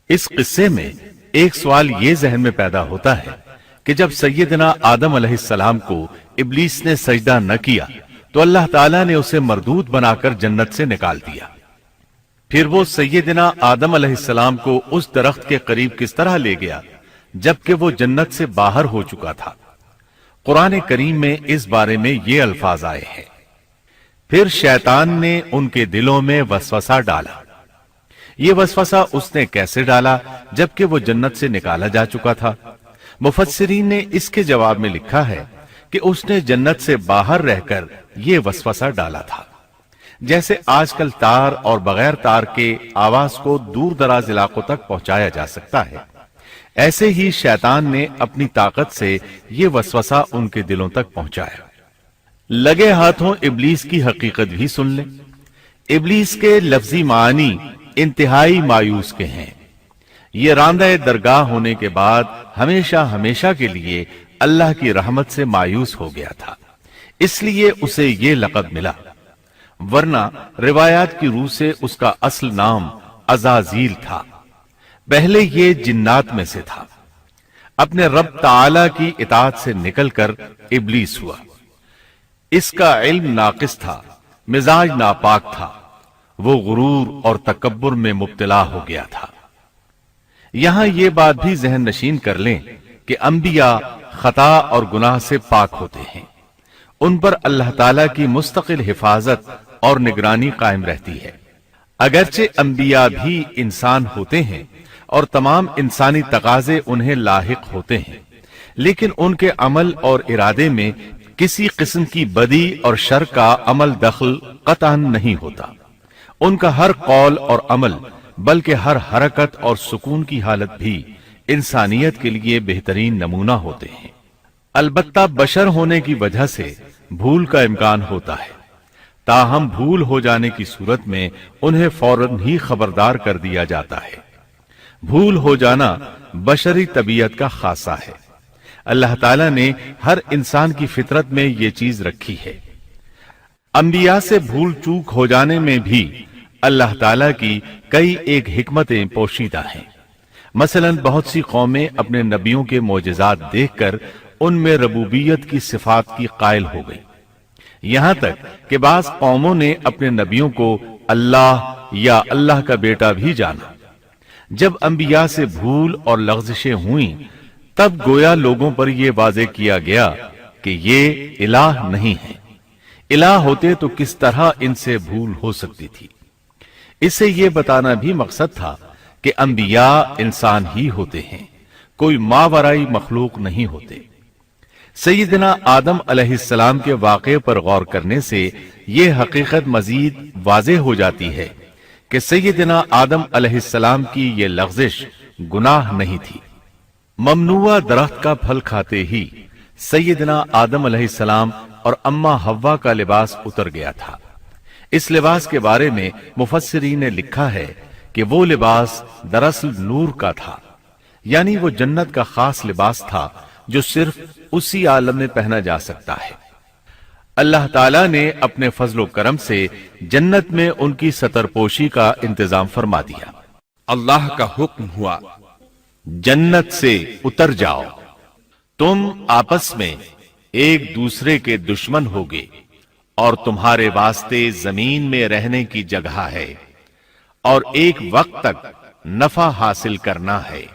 اس قصے میں ایک سوال یہ ذہن میں پیدا ہوتا ہے کہ جب سیدنا آدم علیہ السلام کو ابلیس نے سجدہ نہ کیا تو اللہ تعالیٰ نے اسے مردود بنا کر جنت سے نکال دیا۔ پھر وہ سیدنا آدم علیہ السلام کو اس درخت کے قریب کس طرح لے گیا جبکہ وہ جنت سے باہر ہو چکا تھا؟ قرآن کریم میں اس بارے میں یہ الفاظ آئے ہیں، پھر شیطان نے ان کے دلوں میں وسوسہ ڈالا۔ یہ وسوسہ اس نے کیسے ڈالا جبکہ وہ جنت سے نکالا جا چکا تھا؟ مفسرین نے اس کے جواب میں لکھا ہے کہ اس نے جنت سے باہر رہ کر یہ وسوسہ ڈالا تھا۔ جیسے آج کل تار اور بغیر تار کے آواز کو دور دراز علاقوں تک پہنچایا جا سکتا ہے، ایسے ہی شیطان نے اپنی طاقت سے یہ وسوسہ ان کے دلوں تک پہنچایا۔ لگے ہاتھوں ابلیس کی حقیقت بھی سن لیں۔ ابلیس کے لفظی معنی انتہائی مایوس کے ہیں۔ یہ راندہ درگاہ ہونے کے بعد ہمیشہ ہمیشہ کے لیے اللہ کی رحمت سے مایوس ہو گیا تھا، اس لیے اسے یہ لقب ملا، ورنہ روایات کی روح سے اس کا اصل نام عزازیل تھا۔ پہلے یہ جنات میں سے تھا، اپنے رب تعالی کی اطاعت سے نکل کر ابلیس ہوا۔ اس کا علم ناقص تھا، مزاج ناپاک تھا، وہ غرور اور تکبر میں مبتلا ہو گیا تھا۔ یہاں یہ بات بھی ذہن نشین کر لیں کہ انبیاء خطا اور گناہ سے پاک ہوتے ہیں، ان پر اللہ تعالی کی مستقل حفاظت اور نگرانی قائم رہتی ہے۔ اگرچہ انبیاء بھی انسان ہوتے ہیں اور تمام انسانی تقاضے انہیں لاحق ہوتے ہیں، لیکن ان کے عمل اور ارادے میں کسی قسم کی بدی اور شر کا عمل دخل قطعاً نہیں ہوتا۔ ان کا ہر قول اور عمل بلکہ ہر حرکت اور سکون کی حالت بھی انسانیت کے لیے بہترین نمونہ ہوتے ہیں۔ البتہ بشر ہونے کی وجہ سے بھول کا امکان ہوتا ہے، تاہم بھول ہو جانے کی صورت میں انہیں فوراً ہی خبردار کر دیا جاتا ہے۔ بھول ہو جانا بشری طبیعت کا خاصہ ہے۔ اللہ تعالیٰ نے ہر انسان کی فطرت میں یہ چیز رکھی ہے۔ انبیاء سے بھول چوک ہو جانے میں بھی اللہ تعالیٰ کی کئی ایک حکمتیں پوشیدہ ہیں۔ مثلا بہت سی قومیں اپنے نبیوں کے معجزات دیکھ کر ان میں ربوبیت کی صفات کی قائل ہو گئی، یہاں تک کہ بعض قوموں نے اپنے نبیوں کو اللہ یا اللہ کا بیٹا بھی جانا۔ جب انبیاء سے بھول اور لغزشیں ہوئیں تب گویا لوگوں پر یہ واضح کیا گیا کہ یہ الہ نہیں ہے۔ الہ ہوتے تو کس طرح ان سے بھول ہو سکتی تھی؟ اس سے یہ بتانا بھی مقصد تھا کہ انبیاء انسان ہی ہوتے ہیں، کوئی ماورائی مخلوق نہیں ہوتے۔ سیدنا آدم علیہ السلام کے واقعے پر غور کرنے سے یہ حقیقت مزید واضح ہو جاتی ہے کہ سیدنا آدم علیہ السلام کی یہ لغزش گناہ نہیں تھی۔ ممنوع درخت کا پھل کھاتے ہی سیدنا آدم علیہ السلام اور اماں حوا کا لباس اتر گیا تھا۔ اس لباس کے بارے میں مفسرین نے لکھا ہے کہ وہ لباس دراصل نور کا تھا، یعنی وہ جنت کا خاص لباس تھا جو صرف اسی عالم میں پہنا جا سکتا ہے۔ اللہ تعالیٰ نے اپنے فضل و کرم سے جنت میں ان کی ستر پوشی کا انتظام فرما دیا۔ اللہ کا حکم ہوا، جنت سے اتر جاؤ، تم آپس میں ایک دوسرے کے دشمن ہوگے اور تمہارے واسطے زمین میں رہنے کی جگہ ہے اور ایک وقت تک نفع حاصل کرنا ہے۔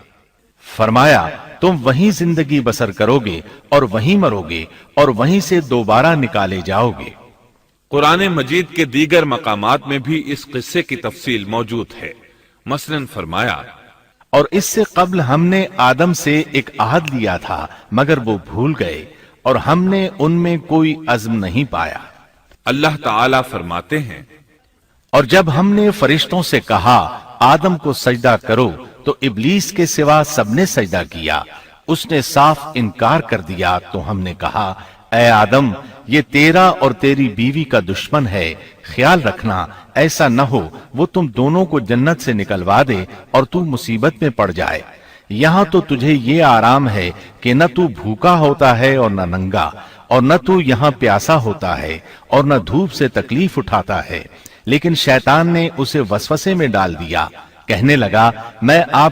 فرمایا تم وہیں زندگی بسر کرو گے اور وہیں مرو گے اور وہیں سے دوبارہ نکالے جاؤ گے۔ قرآن مجید کے دیگر مقامات میں بھی اس قصے کی تفصیل موجود ہے۔ مثلا فرمایا، اور اس سے قبل ہم نے آدم سے ایک عہد لیا تھا مگر وہ بھول گئے اور ہم نے ان میں کوئی عزم نہیں پایا۔ اللہ تعالیٰ فرماتے ہیں، اور جب ہم نے فرشتوں سے کہا آدم کو سجدہ کرو تو ابلیس کے سوا سب نے سجدہ کیا، اس نے صاف انکار کر دیا تو ہم نے کہا اے آدم یہ تیرا اور تیری بیوی کا دشمن ہے، خیال رکھنا ایسا نہ ہو وہ تم دونوں کو جنت سے نکلوا دے اور تو مصیبت میں پڑ جائے۔ یہاں تو تجھے یہ آرام ہے کہ نہ تو بھوکا ہوتا ہے اور نہ ننگا، اور نہ تو یہاں پیاسا ہوتا ہے اور نہ دھوپ سے تکلیف اٹھاتا ہے۔ لیکن شیطان نے اسے وسوسے میں ڈال دیا، کہنے لگا میں آپ